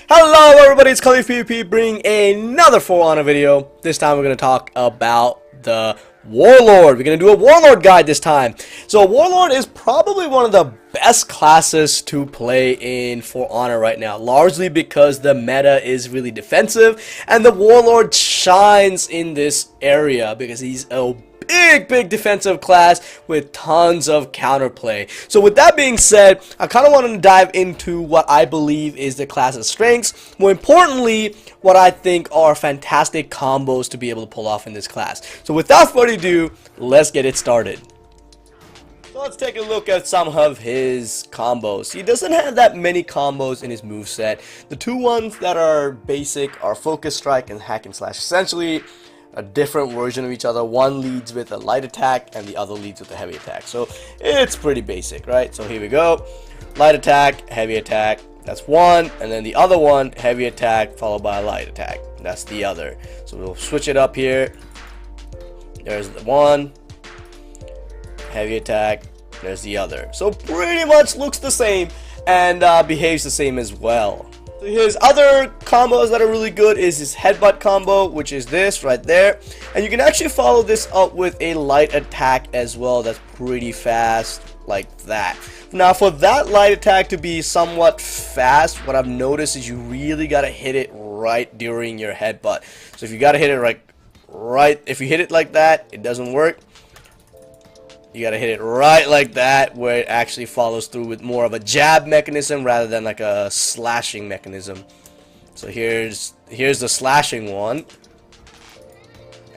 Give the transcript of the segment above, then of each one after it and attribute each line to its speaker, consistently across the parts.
Speaker 1: Hello everybody, it's KhalifPVP bringing another For Honor video. This time we're going to talk about the Warlord. We're going to do a Warlord guide this time. So Warlord is probably one of the best classes to play in For Honor right now, largely because the meta is really defensive and the Warlord shines in this area because he's a big defensive class with tons of counterplay. So with that being said, I kind of want to dive into what I believe is the class's strengths. More importantly, what I think are fantastic combos to be able to pull off in this class. So without further ado, let's get it started. So let's take a look at some of his combos. He doesn't have that many combos in his moveset. The two ones that are basic are Focus Strike and Hack and Slash. Essentially a different version of each other. One leads with a light attack and the other leads with a heavy attack. So it's pretty basic, right? So here we go. Light attack, heavy attack. That's one. And then the other one, heavy attack followed by a light attack. That's the other. So we'll switch it up here. There's the one. Heavy attack. There's the other. So pretty much looks the same and behaves the same as well. So his other combos that are really good is his headbutt combo, which is this right there, and you can actually follow this up with a light attack as well. That's pretty fast, like that. Now for that light attack to be somewhat fast, what I've noticed is you really gotta hit it right during your headbutt. So if you gotta hit it right, if you hit it like that, it doesn't work. You gotta hit it right like that, where it actually follows through with more of a jab mechanism rather than like a slashing mechanism. So here's the slashing one,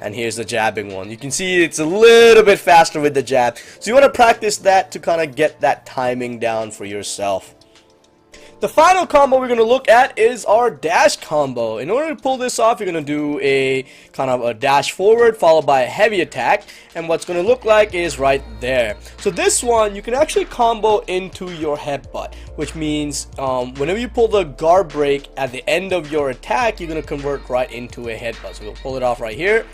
Speaker 1: and here's the jabbing one. You can see it's a little bit faster with the jab. So you want to practice that to kind of get that timing down for yourself. The final combo we're going to look at is our dash combo. In order to pull this off, you're going to do a kind of a dash forward followed by a heavy attack, and what's going to look like is right there. So this one you can actually combo into your headbutt, which means whenever you pull the guard break at the end of your attack, you're going to convert right into a headbutt. So we'll pull it off right here,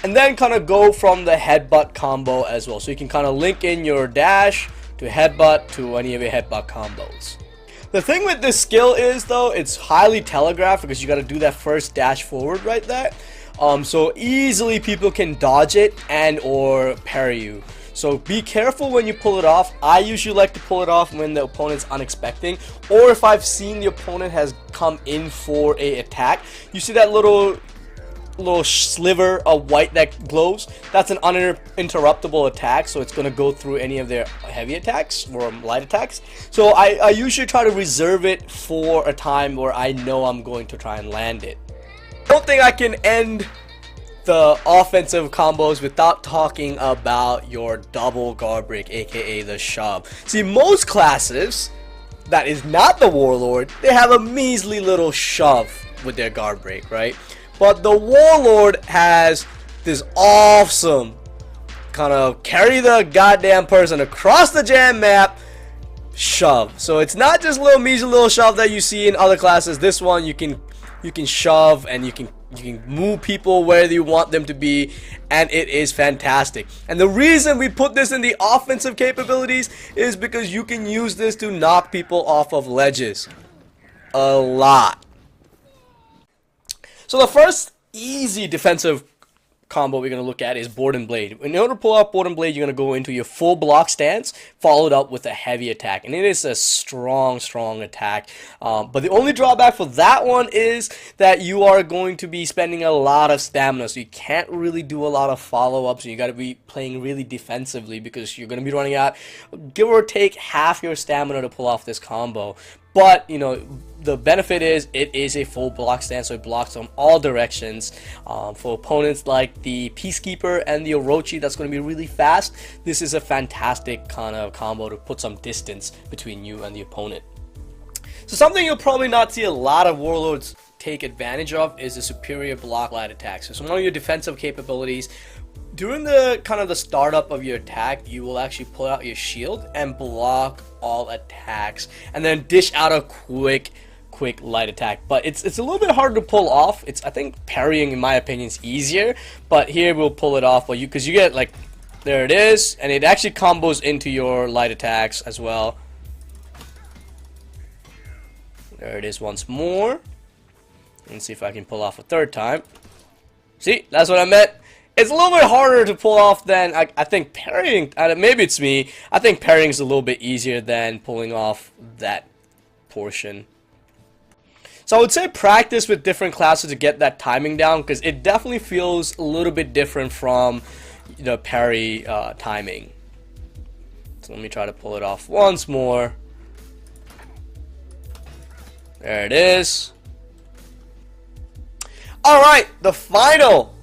Speaker 1: and then kind of go from the headbutt combo as well. So you can kind of link in your dash to headbutt to any of your headbutt combos. The thing with this skill is, though, it's highly telegraphed because you got to do that first dash forward right there. So easily people can dodge it and or parry you. So be careful when you pull it off. I usually like to pull it off when the opponent's unexpecting, or if I've seen the opponent has come in for a attack. You see that little sliver of white that glows? That's an uninterruptible attack, so it's going to go through any of their heavy attacks or light attacks. So I usually try to reserve it for a time where I know I'm going to try and land it. I don't think I can end the offensive combos without talking about your double guard break, aka the shove. See, most classes that is not the Warlord, they have a measly little shove with their guard break, right? But the Warlord has this awesome kind of carry the goddamn person across the jam map shove. So it's not just little measly little shove that you see in other classes. This one you can shove and you can move people where you want them to be, and it is fantastic. And the reason we put this in the offensive capabilities is because you can use this to knock people off of ledges a lot. So the first easy defensive combo we're going to look at is Board and Blade. In order to pull out Board and Blade, you're going to go into your full block stance, followed up with a heavy attack. And it is a strong attack. But the only drawback for that one is that you are going to be spending a lot of stamina. So you can't really do a lot of follow-ups. You got to be playing really defensively because you're going to be running out, give or take, half your stamina to pull off this combo. But, you know, the benefit is it is a full block stance, so it blocks from all directions. For opponents like the Peacekeeper and the Orochi, that's going to be really fast. This is a fantastic kind of combo to put some distance between you and the opponent. So something you'll probably not see a lot of Warlords take advantage of is the superior block light attack. So some of your defensive capabilities, during the kind of the startup of your attack, you will actually pull out your shield and block all attacks, and then dish out a quick light attack. But it's a little bit harder to pull off. I think parrying, in my opinion, is easier. But here we'll pull it off, but because you get like, there it is, and it actually combos into your light attacks as well. There it is once more. Let's see if I can pull off a third time. See, that's what I meant. It's a little bit harder to pull off than I think parrying. Maybe it's me. I think parrying is a little bit easier than pulling off that portion. So I would say practice with different classes to get that timing down, because it definitely feels a little bit different from the parry timing. So let me try to pull it off once more. There it is. Alright, the final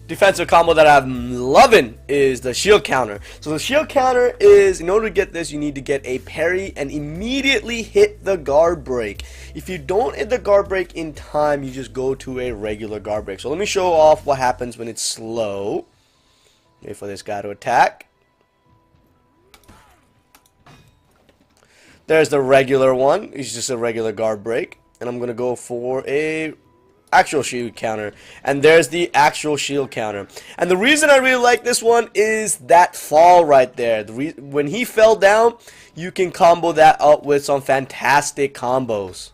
Speaker 1: defensive combo that I'm loving is the shield counter. So the shield counter is, in order to get this, you need to get a parry and immediately hit the guard break. If you don't hit the guard break in time, you just go to a regular guard break. So let me show off what happens when it's slow. Wait for this guy to attack. There's the regular one. It's just a regular guard break. And I'm going to go for a actual shield counter, and there's the actual shield counter. And the reason I really like this one is that fall right there. When he fell down, you can combo that up with some fantastic combos.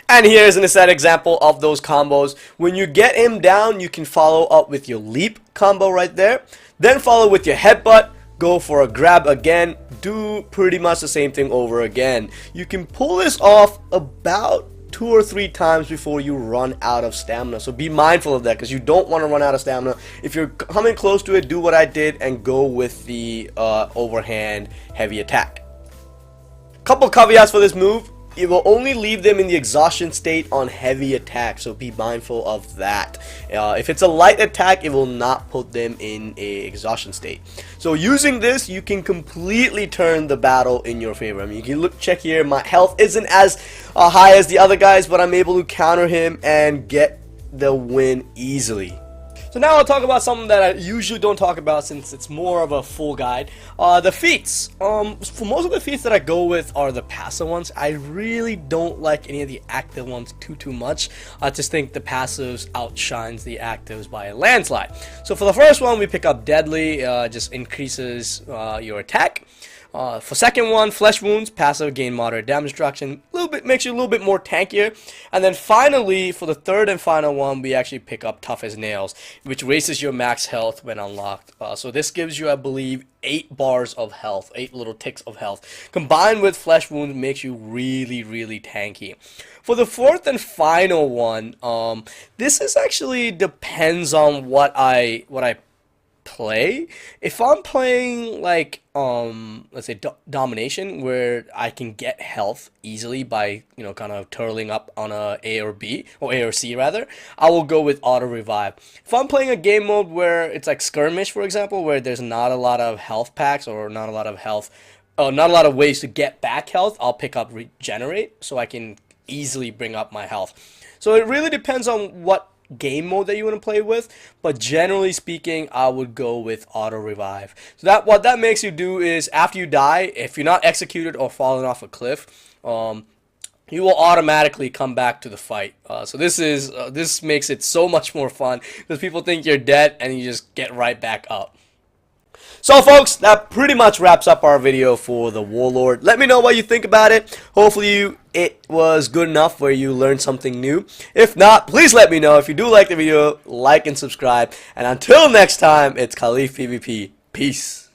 Speaker 1: And here's an set example of those combos. When you get him down, you can follow up with your leap combo right there, then follow with your headbutt, go for a grab again, do pretty much the same thing over again. You can pull this off about 2 or 3 times before you run out of stamina. So be mindful of that, because you don't want to run out of stamina. If you're coming close to it, do what I did and go with the overhand heavy attack. Couple caveats for this move. It will only leave them in the exhaustion state on heavy attack, so be mindful of that. If it's a light attack, it will not put them in a exhaustion state. So using this, you can completely turn the battle in your favor. I mean, you can check here, my health isn't as high as the other guys, but I'm able to counter him and get the win easily. So now I'll talk about something that I usually don't talk about, since it's more of a full guide. The feats. For most of the feats that I go with are the passive ones. I really don't like any of the active ones too much. I just think the passives outshines the actives by a landslide. So for the first one, we pick up Deadly. Just increases your attack. For second one, Flesh Wounds, passive, gain moderate damage destruction, makes you a little bit more tankier. And then finally, for the third and final one, we actually pick up Tough as Nails, which raises your max health when unlocked. So this gives you, I believe, 8 bars of health, 8 little ticks of health. Combined with Flesh Wounds, makes you really tanky. For the fourth and final one, this is actually depends on what I play. If I'm playing like let's say domination, where I can get health easily by kind of turtling up on a or B, or A or C rather, I will go with auto revive. If I'm playing a game mode where it's like skirmish, for example, where there's not a lot of health packs or not a lot of ways to get back health, I'll pick up regenerate so I can easily bring up my health. So it really depends on what game mode that you want to play with, but generally speaking, I would go with auto revive. So what that makes you do is, after you die, if you're not executed or fallen off a cliff, you will automatically come back to the fight. So this makes it so much more fun, because people think you're dead and you just get right back up. So folks, that pretty much wraps up our video for the Warlord. Let me know what you think about it. Hopefully it was good enough where you learned something new. If not, please let me know. If you do like the video, like and subscribe. And until next time, it's KhalifPVP. Peace.